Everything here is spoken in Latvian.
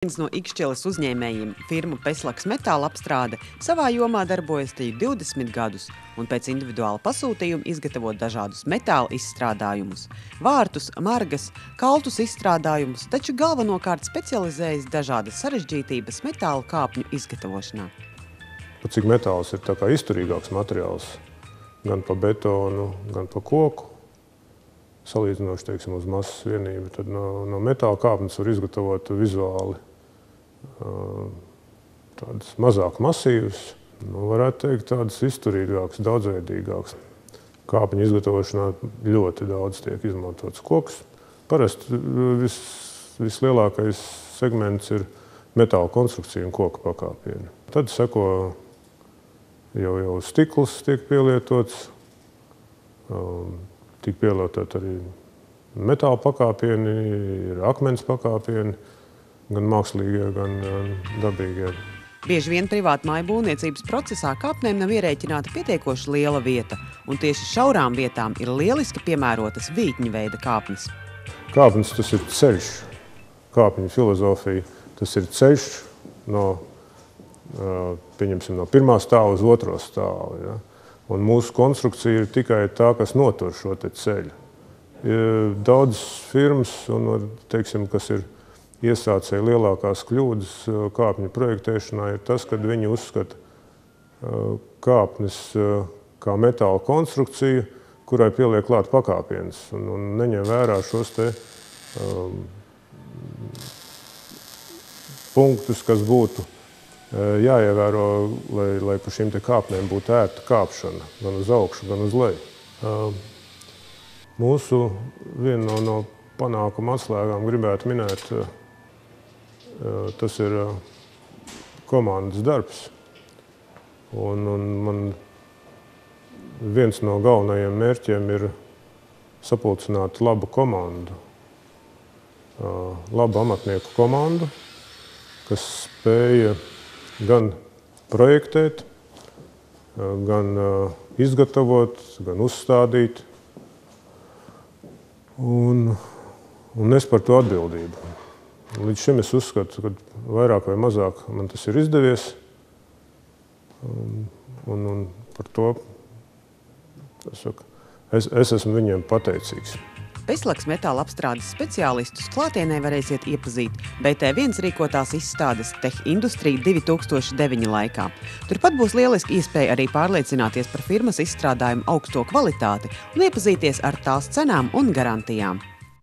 Viens no Ikšķeles uzņēmējiem, firma Peslaks Metāla apstrāde, savā jomā darbojas jau 20 gadus un pēc individuāla pasūtījuma izgatavo dažādus metāla izstrādājumus, vārtus, margas, kaltus izstrādājumus, taču galvenokārt specializējas dažādas sarežģītības metāla kāpņu izgatavošanā. Cik metāls ir tā kā izturīgāks materiāls, gan pa betonu, gan pa koku, salīdzinoši, teiksim, uz masas vienību, tad no metāla kāpnes var izgatavot vizuāli tādas mazāk masīvas, varētu teikt, tādas izturīgākas, daudzveidīgākas. Kāpņu izgatavošanā ļoti daudz tiek izmantots koks. Parasti vislielākais segments ir metāla konstrukcija un koka pakāpieni. Tad seko jau stikls tiek pielietots, tiek pielietot arī metāla pakāpieni, ir akmens pakāpieni, gan mākslīgie, gan dabīgie. Bieži vien privāta māju būvniecības procesā kāpnēm nav ierēķināta pietiekoši liela vieta, un tieši šaurām vietām ir lieliski piemērotas vītņu veida kāpnes. Kāpnes tas ir ceļš, kāpņu filozofija, tas ir ceļš pieņemsim, no pirmā stāva uz otro stāvu. Ja? Un mūsu konstrukcija ir tikai tā, kas notur šo te ceļu. Daudzas firmas, teiksim, kas ir iesācēji lielākās kļūdas kāpņu projektēšanā, ir tas, kad viņi uzskata kāpnes kā metāla konstrukciju, kurai pieliek klāt pakāpienas, un neņem vērā šos te punktus, kas būtu jāievēro, lai pa šīm te kāpnēm būtu ērta kāpšana, gan uz augšu, gan uz leju. Mūsu viena no panākuma atslēgām gribētu minēt, tas ir komandas darbs. Un man viens no galvenajiem mērķiem ir sapulcināt labu komandu, labu amatnieku komandu, kas spēja gan projektēt, gan izgatavot, gan uzstādīt, un nes par to atbildību. Līdz šim es uzskatu, ka vairāk vai mazāk man tas ir izdevies, un par to es esmu viņiem pateicīgs. Peslaks metāla apstrādes speciālistus klātienē varēsiet iepazīt BT1 rīkotās izstādes Tech Industrija 2009 laikā. Turpat būs lieliski iespēja arī pārliecināties par firmas izstrādājumu augsto kvalitāti un iepazīties ar tās cenām un garantijām.